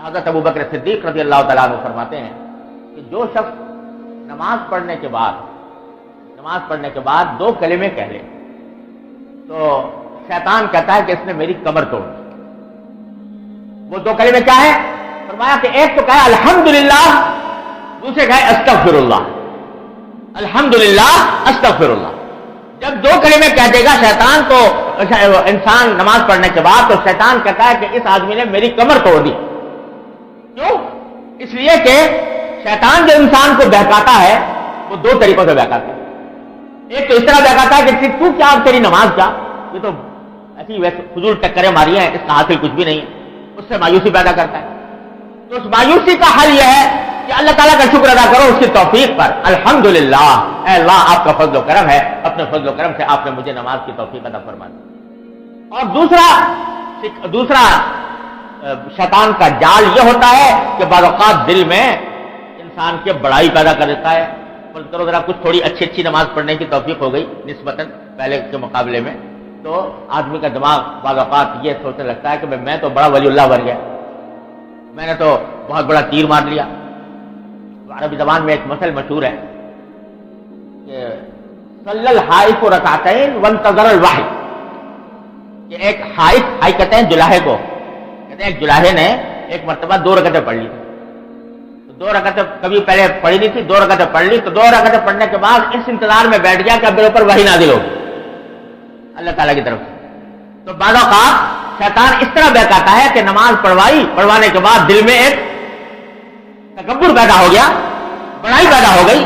حضرت ابو بکر صدیق رضی اللہ تعالیٰ عنہ فرماتے ہیں کہ جو شخص نماز پڑھنے کے بعد 2 کلمے کہہ لے تو شیطان کہتا ہے کہ اس نے میری کمر توڑ دی۔ وہ 2 کلمے کیا ہے؟ فرمایا کہ ایک تو کہا الحمدللہ، دوسرے کہا استغفر اللہ، الحمدللہ استغفر اللہ۔ جب 2 کلمے کہہ دے گا شیطان تو انسان نماز پڑھنے کے بعد، تو شیطان کہتا ہے کہ اس آدمی نے میری کمر توڑ دی۔ کیوں؟ اس لیے کہ شیطان جو انسان کو بہکاتا ہے وہ 2 طریقوں سے بہکاتا ہے۔ ایک تو اس طرح بہکاتا ہے کہ تو کیا تیری نماز کیا، یہ تو ایسی ویسے فضول ٹکریں ماری ہیں، اس کا حاصل کچھ بھی نہیں ہے، اس سے مایوسی پیدا کرتا ہے۔ تو اس مایوسی کا حل یہ ہے کہ اللہ تعالیٰ کا شکر ادا کرو اس کی توفیق پر، الحمدللہ، اے اللہ آپ کا فضل و کرم ہے، اپنے فضل و کرم سے آپ نے مجھے نماز کی توفیق عطا فرما دی۔ اور دوسرا شیطان کا جال یہ ہوتا ہے کہ بعض اوقات دل میں انسان کے بڑائی پیدا کر دیتا ہے، فرض کرو ذرا کچھ تھوڑی اچھی نماز پڑھنے کی توفیق ہو گئی نسبتاً پہلے کے مقابلے میں، تو آدمی کا دماغ بعض اوقات یہ سوچنے لگتا ہے کہ میں تو بڑا ولی اللہ بن گیا، میں نے تو بہت بڑا تیر مار لیا۔ عربی زبان میں ایک مثل مشہور ہے کہ صلی الحائف رکعتین وانتظر الواحد، کہ ایک حائف کہتے ہیں جلاہے کو، کہتے ہیں ایک جلاہے نے ایک مرتبہ 2 رکعتیں پڑھ لی، 2 رکعتیں کبھی پہلے پڑھی نہیں تھی، 2 رکعتیں پڑھ لی، تو 2 رکعتیں پڑھنے کے بعد اس انتظار میں بیٹھ گیا کہ اب میرے اوپر وحی نازل ہوگی اللہ تعالیٰ کی طرف سے۔ تو بعض اوقات شیطان اس طرح بہکاتا ہے کہ نماز پڑھوانے کے بعد دل میں ایک تکبر پیدا ہو گیا، بڑائی پیدا ہو گئی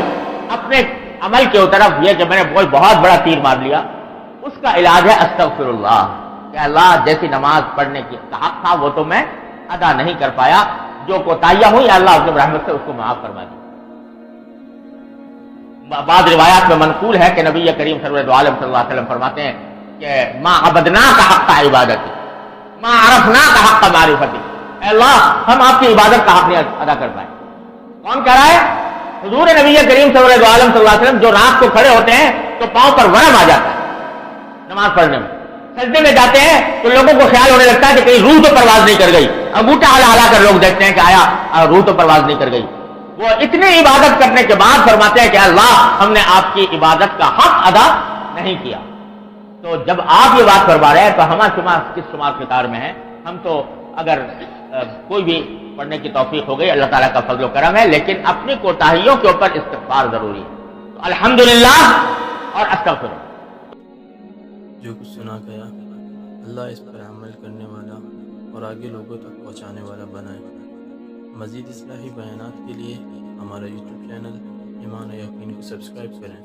اپنے عمل کے طرف، یہ کہ میں نے بہت بڑا تیر مار لیا۔ اس کا علاج ہے استغفر اللہ، کہ اللہ جیسی نماز پڑھنے کی حق تھا وہ تو میں ادا نہیں کر پایا، جو کوتاہیاں ہوئی اللہ اپنے رحمت سے اس کو معاف فرما دی۔ بعض روایات میں منقول ہے کہ نبی کریم سرور دو عالم صلی اللہ علیہ وسلم فرماتے ہیں کہ ما عبدنا کا حق کا عبادت، ما عرفنا کا حق کا معرفت، اے اللہ ہم آپ کی عبادت کا حق نہیں ادا کر پائے۔ کون کہہ رہا ہے؟ حضور نبی کریم سرور دو عالم صلی اللہ علیہ وسلم، جو رات کو کھڑے ہوتے ہیں تو پاؤں پر ورم آ جاتا ہے نماز پڑھنے میں، سجدے میں جاتے ہیں تو لوگوں کو خیال ہونے لگتا ہے کہ کہیں روح تو پرواز نہیں کر گئی، انگوٹھا ہلا کر لوگ دیکھتے ہیں کہ آیا روح تو پرواز نہیں کر گئی۔ وہ اتنی عبادت کرنے کے بعد فرماتے ہیں کہ اللہ ہم نے آپ کی عبادت کا حق ادا نہیں کیا۔ تو جب آپ یہ بات فرما رہے ہیں تو ہمارا کس شمار قطار میں ہے؟ ہم تو اگر کوئی بھی پڑھنے کی توفیق ہو گئی اللہ تعالیٰ کا فضل و کرم ہے، لیکن اپنی کوتاہیوں کے اوپر استغفار ضروری ہے۔ تو الحمدللہ اور استغفر۔ جو کچھ سنا گیا اللہ اس پر عمل کرنے والا اور آگے لوگوں تک پہنچانے والا بنائے۔ مزید اصلاحی بیانات کے لیے ہمارا یوٹیوب چینل ایمان و یقین کو سبسکرائب کریں۔